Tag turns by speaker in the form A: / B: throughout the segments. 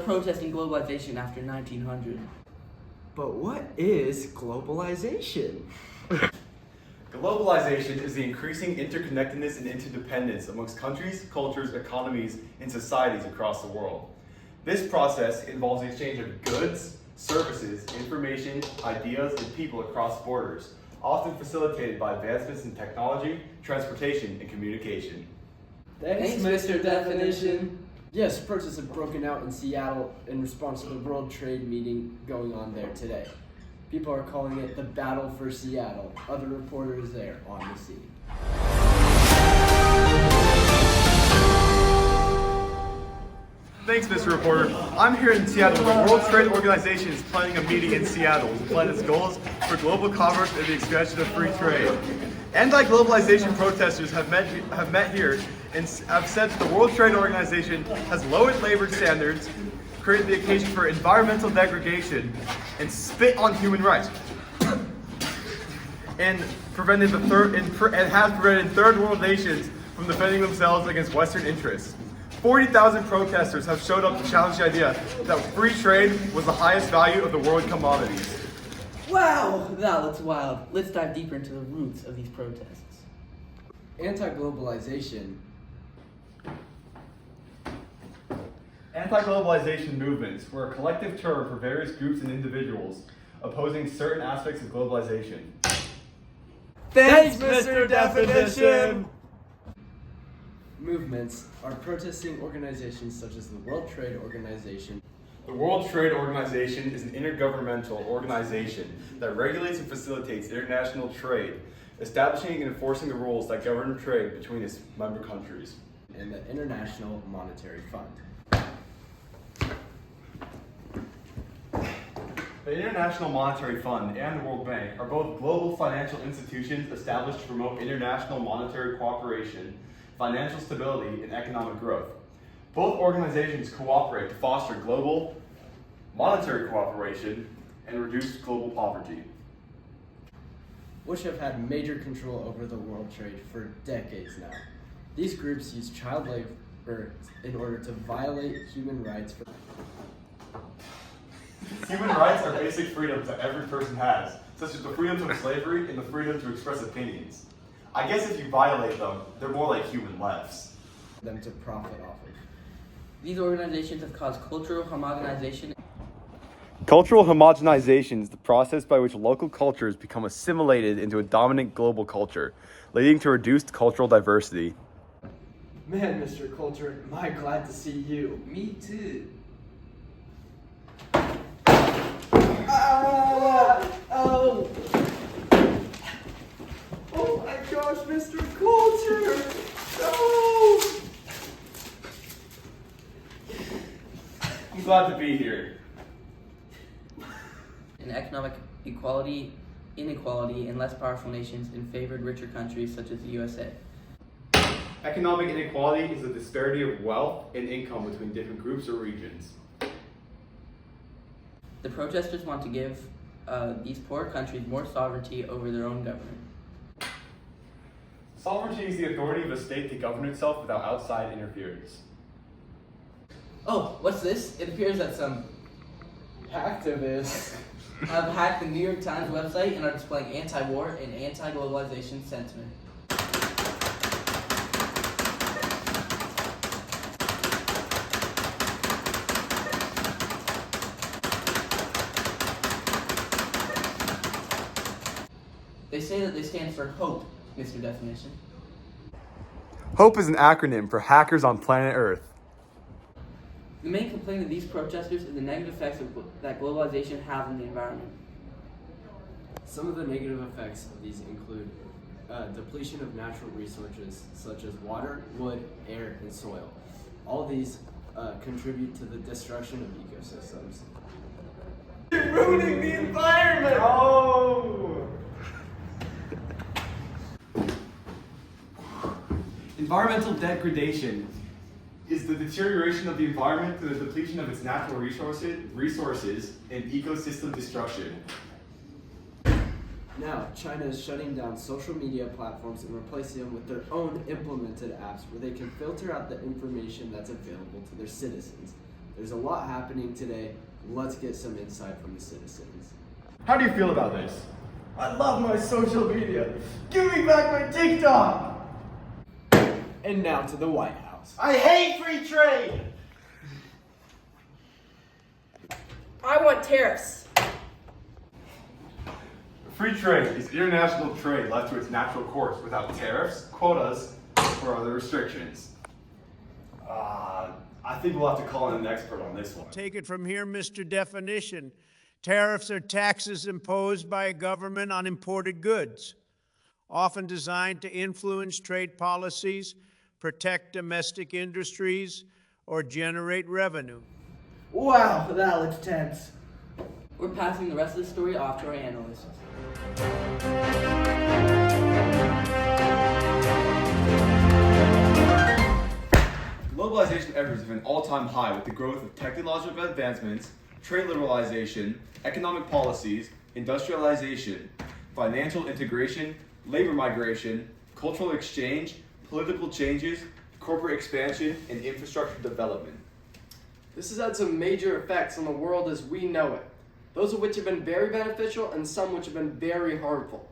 A: protesting globalization after 1900.
B: But what is globalization?
C: Globalization is the increasing interconnectedness and interdependence amongst countries, cultures, economies, and societies across the world. This process involves the exchange of goods, services, information, ideas, and people across borders, often facilitated by advancements in technology, transportation, and communication.
A: Thanks, Mr. Definition.
B: Yes, protests have broken out in Seattle in response to the World Trade meeting going on there today. People are calling it the Battle for Seattle. Other reporters there on the scene.
C: Thanks, Mr. Reporter. I'm here in Seattle. The World Trade Organization is planning a meeting in Seattle to plan its goals for global commerce and the expansion of free trade. Anti-globalization protesters have met here and have said that the World Trade Organization has lowered labor standards, created the occasion for environmental degradation, and spit on human rights, and has prevented third world nations from defending themselves against Western interests. 40,000 protesters have showed up to challenge the idea that free trade was the highest value of the world commodities.
A: Wow, that looks wild. Let's dive deeper into the roots of these protests.
C: Anti-globalization movements were a collective term for various groups and individuals opposing certain aspects of globalization.
A: Thanks, Mr. Definition!
B: Movements are protesting organizations such as the World Trade Organization.
C: The World Trade Organization is an intergovernmental organization that regulates and facilitates international trade, establishing and enforcing the rules that govern trade between its member countries.
B: And the International Monetary Fund.
C: The International Monetary Fund and the World Bank are both global financial institutions established to promote international monetary cooperation, financial stability, and economic growth. Both organizations cooperate to foster global monetary cooperation and reduce global poverty,
B: which have had major control over the world trade for decades now. These groups use child labor in order to violate human rights.
C: Human rights are basic freedoms that every person has, such as the freedom from slavery and the freedom to express opinions. I guess if you violate them, they're more like human lives.
B: Them to profit off of.
A: These organizations have caused cultural homogenization.
C: Cultural homogenization is the process by which local cultures become assimilated into a dominant global culture, leading to reduced cultural diversity.
B: Man, Mr. Coulter, am I glad to see you.
A: Me too.
B: Oh! Oh my gosh, Mr. Coulter! No!
C: I'm glad to be here.
A: And economic equality, inequality in less powerful nations and favored richer countries such as the USA.
C: Economic inequality is the disparity of wealth and income between different groups or regions.
A: The protesters want to give these poor countries more sovereignty over their own government.
C: Sovereignty is the authority of a state to govern itself without outside interference.
A: Oh, what's this? It appears that some
B: Hacktivists
A: have hacked the New York Times website and are displaying anti-war and anti-globalization sentiment. They say that they stand for HOPE, Mr. Definition.
C: HOPE is an acronym for Hackers on Planet Earth.
A: The main complaint of these protesters is the negative effects that globalization has on the environment.
B: Some of the negative effects of these include depletion of natural resources such as water, wood, air, and soil. All these contribute to the destruction of ecosystems.
C: You're ruining the environment! Oh! Environmental degradation is the deterioration of the environment through the depletion of its natural resources and ecosystem destruction.
B: Now, China is shutting down social media platforms and replacing them with their own implemented apps where they can filter out the information that's available to their citizens. There's a lot happening today. Let's get some insight from the citizens.
C: How do you feel about this?
D: I love my social media. Give me back my TikTok.
B: And now to the White House.
D: I hate free trade.
E: I want tariffs.
C: Free trade is international trade left to its natural course without tariffs, quotas, or other restrictions. I think we'll have to call in an expert on this one.
F: Take it from here, Mr. Definition. Tariffs are taxes imposed by a government on imported goods, often designed to influence trade policies, protect domestic industries, or generate revenue.
D: Wow, that looks tense.
A: We're passing the rest of the story off to our analysts.
C: Globalization efforts have an all-time high with the growth of technological advancements, trade liberalization, economic policies, industrialization, financial integration, labor migration, cultural exchange, political changes, corporate expansion, and infrastructure development.
G: This has had some major effects on the world as we know it, those of which have been very beneficial and some which have been very harmful.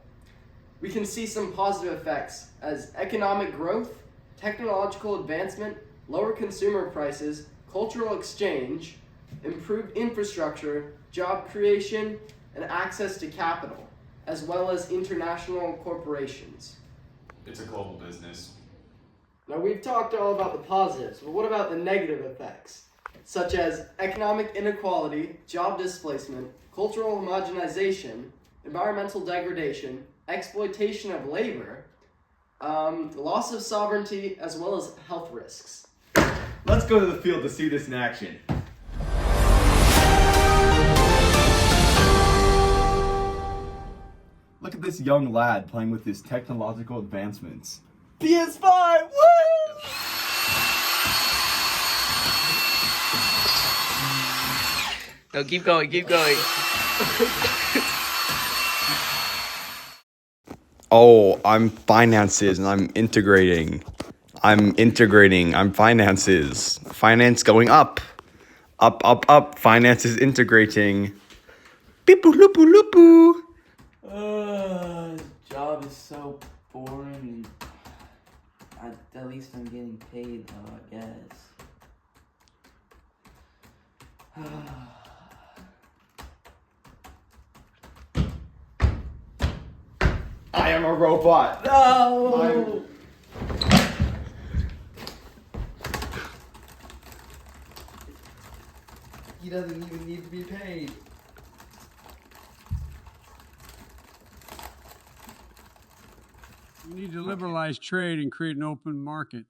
G: We can see some positive effects as economic growth, technological advancement, lower consumer prices, cultural exchange, improved infrastructure, job creation, and access to capital, as well as international corporations.
C: It's a global business.
G: Now we've talked all about the positives, but what about the negative effects? Such as economic inequality, job displacement, cultural homogenization, environmental degradation, exploitation of labor, loss of sovereignty, as well as health risks.
C: Let's go to the field to see this in action. Look at this young lad playing with his technological advancements.
D: PS5, woo!
H: No, keep going, keep going.
I: Oh, I'm finances and I'm integrating. I'm finances. Finance going up. Up. Finance is integrating. Beep-oo, loopoo, loopoo.
A: Job is so boring, and at least I'm getting paid though, I guess.
C: I am a robot.
D: No! He doesn't even need to be paid.
F: We need to liberalize trade and create an open market.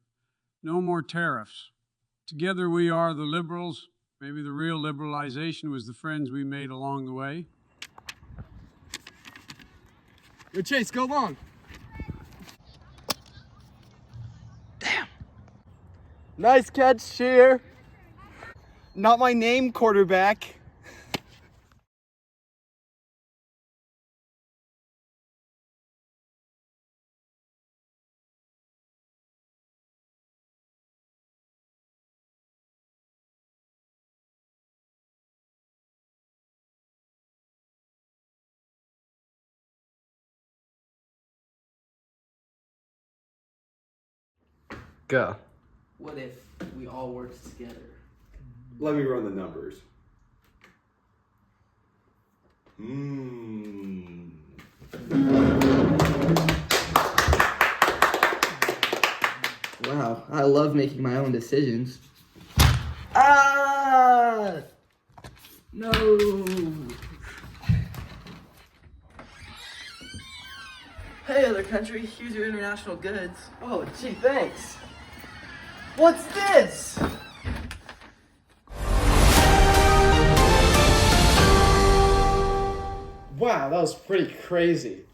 F: No more tariffs. Together we are the liberals. Maybe the real liberalization was the friends we made along the way.
G: Yo, Chase, go long.
D: Nice catch, Shear. Not my name, quarterback.
B: Go.
A: What if we all worked together?
C: Let me run the numbers.
A: Wow, I love making my own decisions.
D: Ah!
A: No!
D: Hey, other country, here's your international goods.
G: Oh, gee, thanks.
D: What's this?
G: Wow, that was pretty crazy.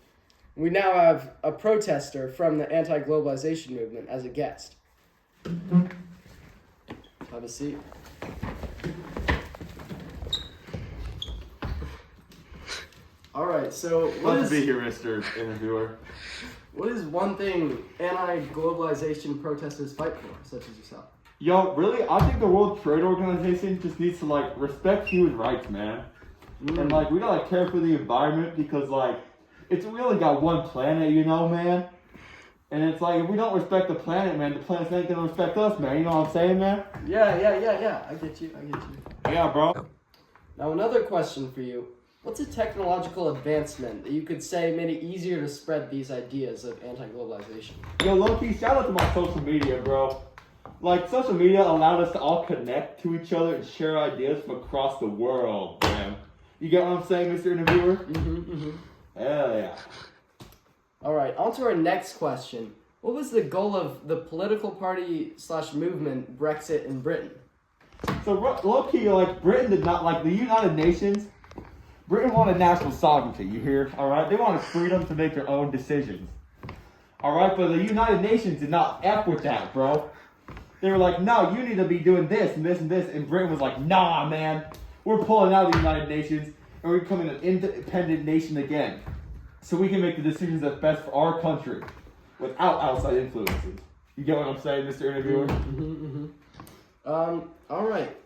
G: We now have a protester from the anti-globalization movement as a guest. Have a seat. All right, so
C: Glad to be here, Mr. Interviewer.
G: what is one thing anti-globalization protesters fight for, such as yourself?
C: Yo, really, I think the World Trade Organization just needs to like respect human rights, man. And like we gotta care for the environment because like we only got one planet, you know, man. And it's like if we don't respect the planet, man, the planet's not gonna respect us, man. You know what I'm saying, man?
G: Yeah. I get you.
C: Yeah, bro.
G: Now another question for you. What's a technological advancement that you could say made it easier to spread these ideas of anti-globalization?
C: Yo, low-key, shout out to my social media, bro. Like, social media allowed us to all connect to each other and share ideas from across the world, man. You get what I'm saying, Mr. Interviewer? Hell yeah.
G: Alright, on to our next question. What was the goal of the political party / movement Brexit in Britain?
C: So, low-key, like, Britain did not, like, the United Nations, Britain wanted national sovereignty, you hear? Alright? They wanted freedom to make their own decisions. Alright? But the United Nations did not F with that, bro. They were like, no, you need to be doing this and this and this. And Britain was like, nah, man. We're pulling out of the United Nations and we're becoming an independent nation again. So we can make the decisions that's best for our country without outside influences. You get what I'm saying, Mr. Interviewer?
G: Alright.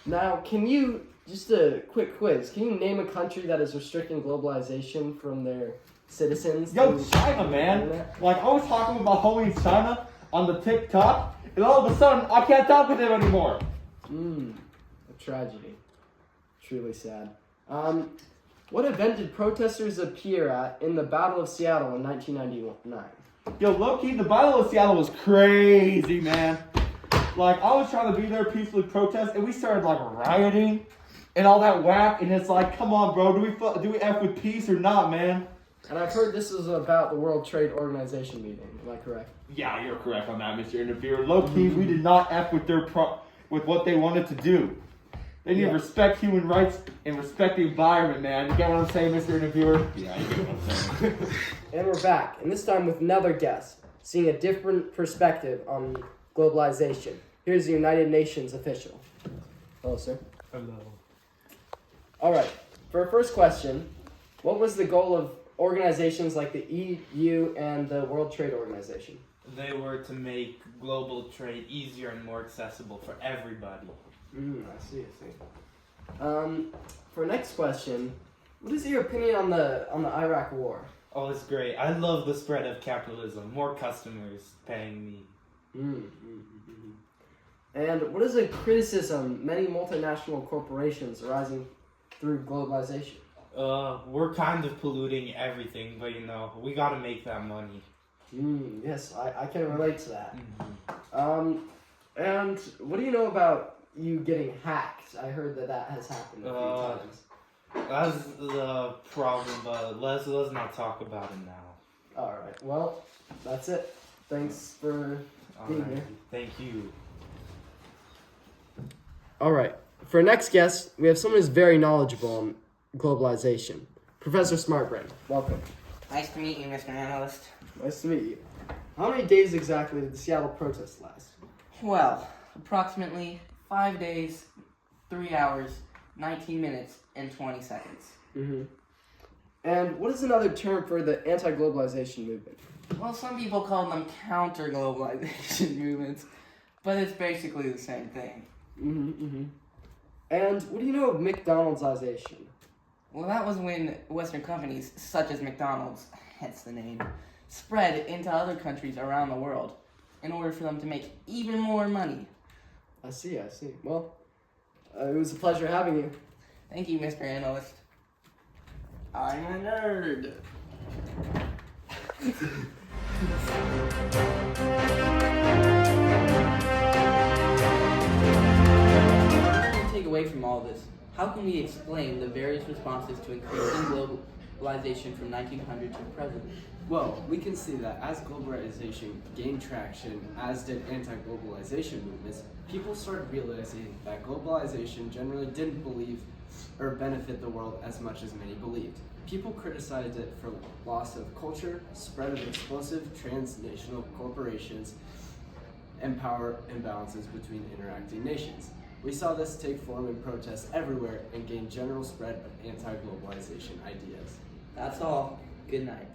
G: Now, can you, just a quick quiz, can you name a country that is restricting globalization from their citizens?
C: Yo, China, man. Like, I was talking with my homie in China on the TikTok, and all of a sudden, I can't talk with him anymore.
G: A tragedy. Truly sad. What event did protesters appear at in the Battle of Seattle in 1999?
C: Yo, low-key, the Battle of Seattle was crazy, man. Like, I was trying to be there peacefully protest, and we started, like, rioting and all that whack, and it's like, come on, bro, do we F with peace or not, man?
G: And I've heard this is about the World Trade Organization meeting. Am I correct?
C: Yeah, you're correct on that, Mr. Interviewer. Low-key, we did not F with with what they wanted to do. They need to respect human rights and respect the environment, man. You get what I'm saying, Mr. Interviewer? Yeah, you get what I'm saying.
G: And we're back, and this time with another guest, seeing a different perspective on globalization. Here's the United Nations official. Hello, sir.
J: Hello.
G: All right, for our first question, what was the goal of organizations like the EU and the World Trade Organization?
J: They were to make global trade easier and more accessible for everybody.
G: I see. For our next question, what is your opinion on the Iraq War?
J: Oh, it's great. I love the spread of capitalism. More customers paying me.
G: And what is a criticism many multinational corporations arising through globalization?
J: We're kind of polluting everything, but you know, we gotta make that money.
G: Yes, I can relate to that. And what do you know about you getting hacked? I heard that has happened a few times.
J: That's the problem, but let's not talk about it now.
G: Alright, well, that's it. Thanks for being here.
J: Thank you.
G: Alright, for our next guest, we have someone who's very knowledgeable on globalization. Professor Smartbrain, welcome.
K: Nice to meet you, Mr. Analyst.
G: Nice to meet you. How many days exactly did the Seattle protest last?
K: Well, approximately 5 days, 3 hours, 19 minutes, and 20 seconds.
G: And what is another term for the anti-globalization movement?
K: Well, some people call them counter-globalization movements, but it's basically the same thing.
G: And what do you know of McDonald'sization?
K: Well, that was when Western companies, such as McDonald's, hence the name, spread into other countries around the world in order for them to make even more money.
G: I see. Well, it was a pleasure having you.
K: Thank you, Mr. Analyst. I'm a nerd.
A: Take away from all this, how can we explain the various responses to increasing globalization from 1900 to present?
B: Well, we can see that as globalization gained traction, as did anti-globalization movements, people started realizing that globalization generally didn't believe or benefit the world as much as many believed. People criticized it for loss of culture, spread of explosive transnational corporations, and power imbalances between interacting nations. We saw this take form in protests everywhere and gain general spread of anti-globalization ideas.
A: That's all. Good night.